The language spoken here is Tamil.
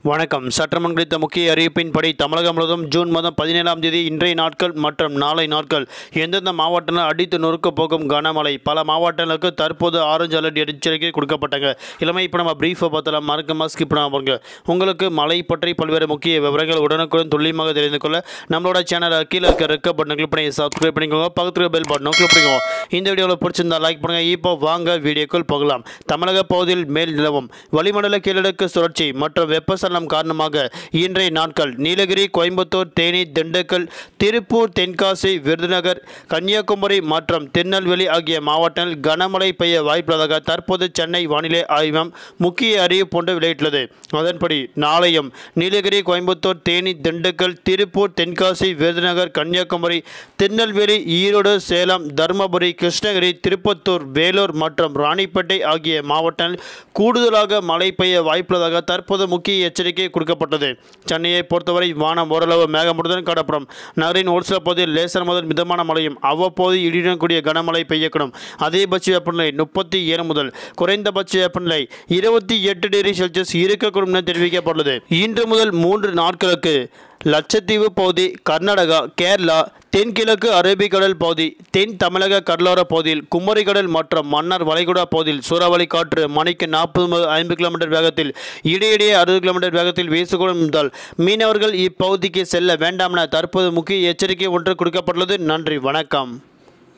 வணக்கம். சட்டமன்ற குறித்த முக்கிய அறிவிப்பின்படி தமிழகம் முழுவதும் ஜூன் மாதம் 17ஆம் தேதி இன்றைய நாட்கள் மற்றும் நாளை நாட்கள் எந்தெந்த மாவட்டங்கள் அடித்து நொறுக்க போகும் கனமழை. பல மாவட்டங்களுக்கு தற்போது ஆரஞ்சு அலர்ட் எச்சரிக்கை கொடுக்கப்பட்டாங்க. இளமை இப்போ நம்ம பிரீஃபை பார்த்தலாம். மறக்காம ஸ்கிப் பண்ணாம பாருங்க. உங்களுக்கு மழை பற்றி பல்வேறு முக்கிய விவரங்கள் உடனுக்குடன் துல்லியமாக தெரிந்து கொள்ள நம்மளோட சேனலை கீழே இருக்க ரெக்க பட்டன் கிளிக் பண்ணி சப்ஸ்கிரைப் பண்ணிக்கோங்க. பக்கத்தில் பெல் பட்டனும் கிளிக் பண்ணிக்கோங்க. இந்த வீடியோவில் பிடிச்சிருந்தா லைக் பண்ணுங்க. இப்போ வாங்க வீடியோக்குள் போகலாம். தமிழக பகுதியில் மேல் நிலவும் வளிமண்டல கீழடுக்கு சுழற்சி மற்றும் வெப்பசலனம் காரணமாக இன்றைய நாட்கள் நீலகிரி, கோயம்புத்தூர், தேனி, திண்டுக்கல், திருப்பூர், தென்காசி, விருதுநகர், கன்னியாகுமரி மற்றும் திருநெல்வேலி ஆகிய மாவட்டங்களில் கனமழை பெய்ய வாய்ப்புள்ளதாக தற்போது சென்னை வானிலை ஆய்வகம் முக்கிய அறிவிப்பு ஒன்று வெளியிட்டுள்ளது. அதன்படி நாளையும் நீலகிரி, கோயம்புத்தூர், தேனி, திண்டுக்கல், திருப்பூர், தென்காசி, விருதுநகர், கன்னியாகுமரி, திருநெல்வேலி, ஈரோடு, சேலம், தருமபுரி, கிருஷ்ணகிரி, திருப்பத்தூர், வேலூர் மற்றும் ராணிப்பேட்டை ஆகிய மாவட்டங்களில் கூடுதலாக மழை பெய்ய வாய்ப்புள்ளதாக தற்போது முக்கிய எச்சரிக்கை கொடுக்கப்பட்டது. சென்னையை பொறுத்தவரை வானம் ஓரளவு மேகமூட்டத்துடன் காணப்படும். நகரின் ஒரு சில பகுதியில் லேசான முதல் மிதமான மழையும் அவ்வப்போது இடியுடன் கூடிய கனமழை பெய்யக்கூடும். அதிகபட்ச வெப்பநிலை 37 முதல் குறைந்தபட்ச வெப்பநிலை 28 டிகிரி செல்சியஸ் இருக்கக்கூடும் என தெரிவிக்கப்பட்டுள்ளது. இன்று முதல் 3 நாட்களுக்கு லட்சத்தீவு பகுதி, கர்நாடகா, கேரளா, தென்கிழக்கு அரபிக்கடல் பகுதி, தென் தமிழக கடலோர பகுதியில், குமரிக்கடல் மற்றும் மன்னார் வளைகுடா பகுதியில் சூறாவளி காற்று மணிக்கு 40 முதல் 50 கிலோமீட்டர் வேகத்தில் இடையிடையே 60 கிலோமீட்டர் வேகத்தில் வீசக்கூடும் என்பதால் மீனவர்கள் இப்பகுதிக்கு செல்ல வேண்டாம் என தற்போது முக்கிய எச்சரிக்கை ஒன்று கொடுக்கப்பட்டுள்ளது. நன்றி, வணக்கம்.